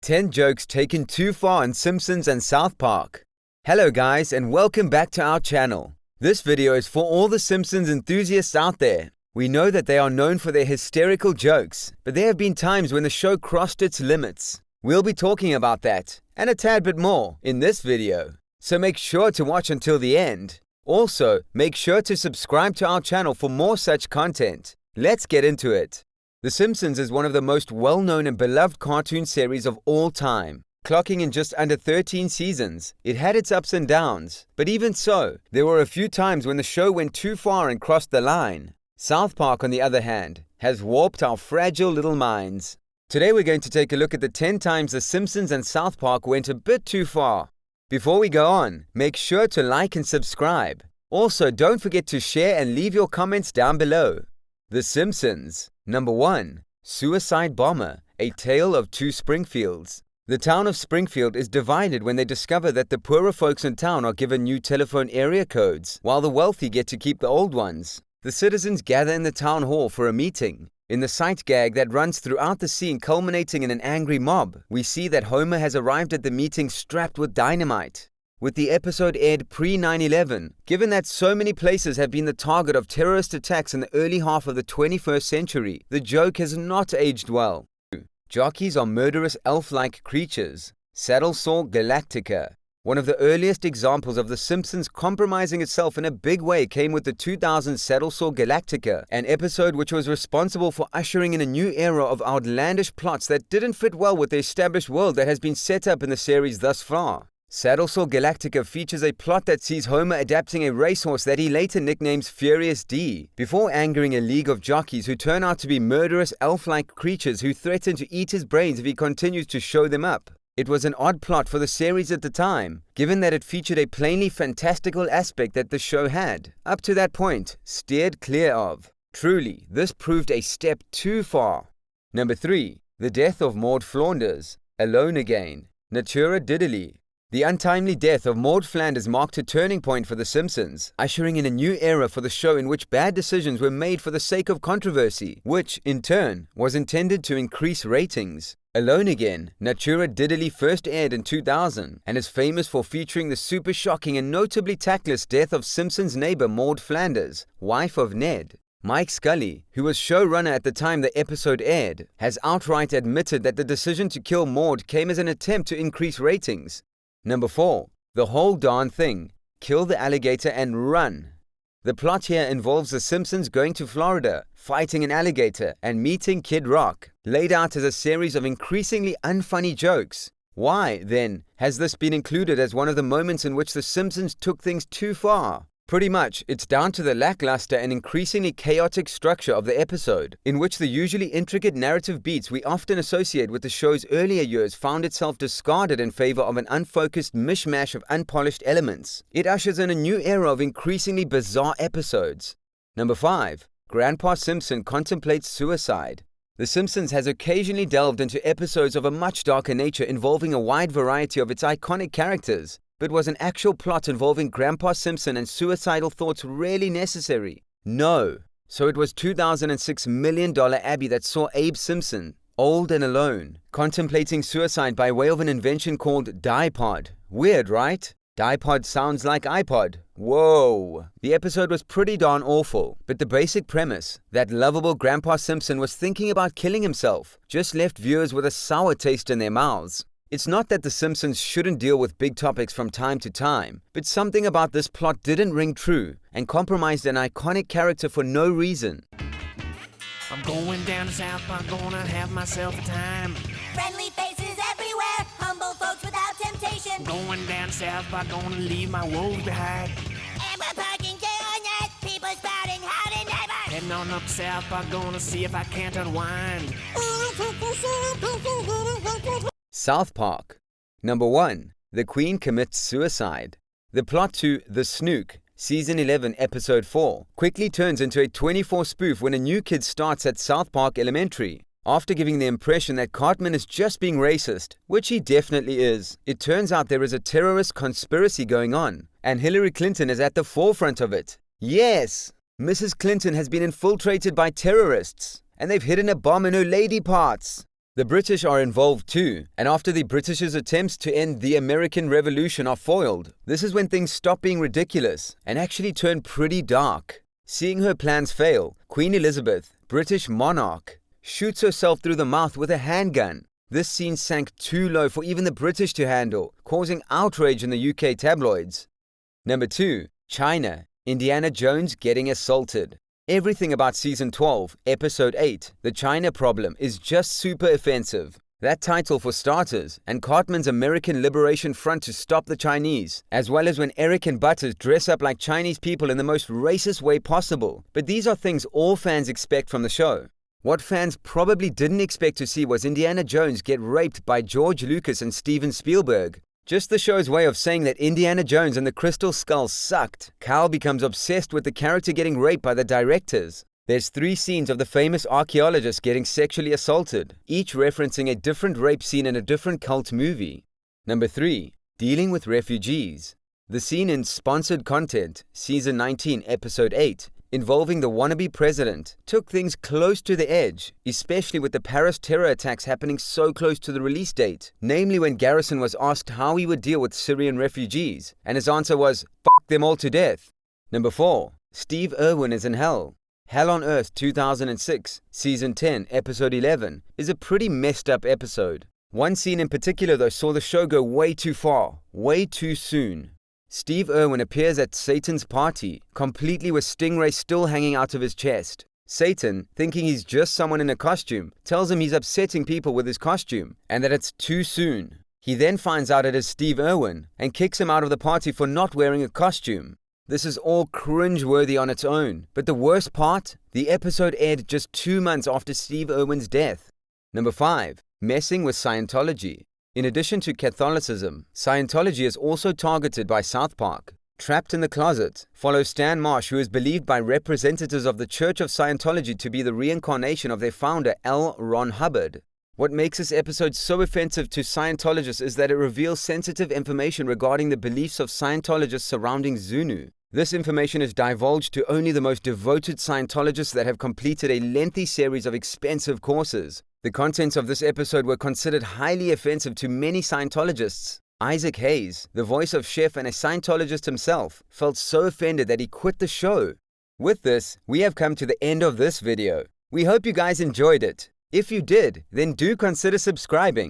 10 jokes taken too far in Simpsons and South Park. Hello guys, and welcome back to our channel. This video is for all the Simpsons enthusiasts out there. We know that they are known for their hysterical jokes, but there have been times when the show crossed its limits. We'll be talking about that, and a tad bit more, in this video. So make sure to watch until the end. Also, make sure to subscribe to our channel for more such content. Let's get into it. The Simpsons is one of the most well-known and beloved cartoon series of all time. Clocking in just under 13 seasons, it had its ups and downs. But even so, there were a few times when the show went too far and crossed the line. South Park, on the other hand, has warped our fragile little minds. Today we're going to take a look at the 10 times the Simpsons and South Park went a bit too far. Before we go on, make sure to like and subscribe. Also, don't forget to share and leave your comments down below. The Simpsons. Number 1. Suicide Bomber, A Tale of Two Springfields. The town of Springfield is divided when they discover that the poorer folks in town are given new telephone area codes, while the wealthy get to keep the old ones. The citizens gather in the town hall for a meeting. In the sight gag that runs throughout the scene culminating in an angry mob, we see that Homer has arrived at the meeting strapped with dynamite. With the episode aired pre-9/11, given that so many places have been the target of terrorist attacks in the early half of the 21st century, the joke has not aged well. Jockeys are murderous elf-like creatures. Saddle Saw Galactica. One of the earliest examples of The Simpsons compromising itself in a big way came with the 2000 Saddle Saw Galactica, an episode which was responsible for ushering in a new era of outlandish plots that didn't fit well with the established world that has been set up in the series thus far. Saddle Saw Galactica features a plot that sees Homer adapting a racehorse that he later nicknames Furious D, before angering a league of jockeys who turn out to be murderous elf-like creatures who threaten to eat his brains if he continues to show them up. It was an odd plot for the series at the time, given that it featured a plainly fantastical aspect that the show had, up to that point, steered clear of. Truly, this proved a step too far. Number 3. The Death of Maud Flanders, Alone Again, Natura Diddley. The untimely death of Maud Flanders marked a turning point for The Simpsons, ushering in a new era for the show in which bad decisions were made for the sake of controversy, which, in turn, was intended to increase ratings. Alone Again, Natura Diddley first aired in 2000, and is famous for featuring the super shocking and notably tactless death of Simpsons' neighbor Maud Flanders, wife of Ned. Mike Scully, who was showrunner at the time the episode aired, has outright admitted that the decision to kill Maud came as an attempt to increase ratings. Number 4. The Whole Darn Thing, Kill the Alligator and Run. The plot here involves the Simpsons going to Florida, fighting an alligator, and meeting Kid Rock, laid out as a series of increasingly unfunny jokes. Why, then, has this been included as one of the moments in which the Simpsons took things too far? Pretty much, it's down to the lackluster and increasingly chaotic structure of the episode, in which the usually intricate narrative beats we often associate with the show's earlier years found itself discarded in favor of an unfocused mishmash of unpolished elements. It ushers in a new era of increasingly bizarre episodes. Number 5. Grandpa Simpson contemplates suicide. The Simpsons has occasionally delved into episodes of a much darker nature involving a wide variety of its iconic characters. But was an actual plot involving Grandpa Simpson and suicidal thoughts really necessary? No. So it was 2006 $1 million Abby that saw Abe Simpson, old and alone, contemplating suicide by way of an invention called Dipod. Weird, right? Dipod sounds like iPod. Whoa. The episode was pretty darn awful, but the basic premise, that lovable Grandpa Simpson was thinking about killing himself, just left viewers with a sour taste in their mouths. It's not that The Simpsons shouldn't deal with big topics from time to time, but something about this plot didn't ring true and compromised an iconic character for no reason. I'm going down to South Park, gonna have myself a time. Friendly faces everywhere, humble folks without temptation. Going down to South Park, gonna leave my woes behind. And we're parking day or night, people spouting howdy neighbor. Heading on up to South Park, gonna see if I can't unwind. South Park. Number 1. The Queen Commits Suicide. The plot to The Snook, Season 11, Episode 4, quickly turns into a 24 spoof when a new kid starts at South Park Elementary. After giving the impression that Cartman is just being racist, which he definitely is, it turns out there is a terrorist conspiracy going on, and Hillary Clinton is at the forefront of it. Yes! Mrs. Clinton has been infiltrated by terrorists, and they've hidden a bomb in her lady parts. The British are involved too, and after the British's attempts to end the American Revolution are foiled, this is when things stop being ridiculous and actually turn pretty dark. Seeing her plans fail, Queen Elizabeth, British monarch, shoots herself through the mouth with a handgun. This scene sank too low for even the British to handle, causing outrage in the UK tabloids. Number 2. China. Indiana Jones getting assaulted. Everything about Season 12, Episode 8, The China Problem, is just super offensive. That title for starters, and Cartman's American Liberation Front to stop the Chinese, as well as when Eric and Butters dress up like Chinese people in the most racist way possible. But these are things all fans expect from the show. What fans probably didn't expect to see was Indiana Jones get raped by George Lucas and Steven Spielberg. Just the show's way of saying that Indiana Jones and the Crystal Skull sucked, Cal becomes obsessed with the character getting raped by the directors. There's 3 scenes of the famous archaeologist getting sexually assaulted, each referencing a different rape scene in a different cult movie. Number 3. Dealing with refugees. The scene in Sponsored Content, Season 19, Episode 8, involving the wannabe president, took things close to the edge, especially with the Paris terror attacks happening so close to the release date, namely when Garrison was asked how he would deal with Syrian refugees, and his answer was, "F*** them all to death." Number 4. Steve Irwin is in hell. Hell on Earth 2006, Season 10, Episode 11, is a pretty messed up episode. One scene in particular though saw the show go way too far, way too soon. Steve Irwin appears at Satan's party, completely with Stingray still hanging out of his chest. Satan, thinking he's just someone in a costume, tells him he's upsetting people with his costume, and that it's too soon. He then finds out it is Steve Irwin, and kicks him out of the party for not wearing a costume. This is all cringe-worthy on its own, but the worst part? The episode aired just 2 months after Steve Irwin's death. Number 5. Messing with Scientology. In addition to Catholicism, Scientology is also targeted by South Park. Trapped in the Closet follows Stan Marsh, who is believed by representatives of the Church of Scientology to be the reincarnation of their founder, L. Ron Hubbard. What makes this episode so offensive to Scientologists is that it reveals sensitive information regarding the beliefs of Scientologists surrounding Zunu. This information is divulged to only the most devoted Scientologists that have completed a lengthy series of expensive courses. The contents of this episode were considered highly offensive to many Scientologists. Isaac Hayes, the voice of Chef and a Scientologist himself, felt so offended that he quit the show. With this, we have come to the end of this video. We hope you guys enjoyed it. If you did, then do consider subscribing.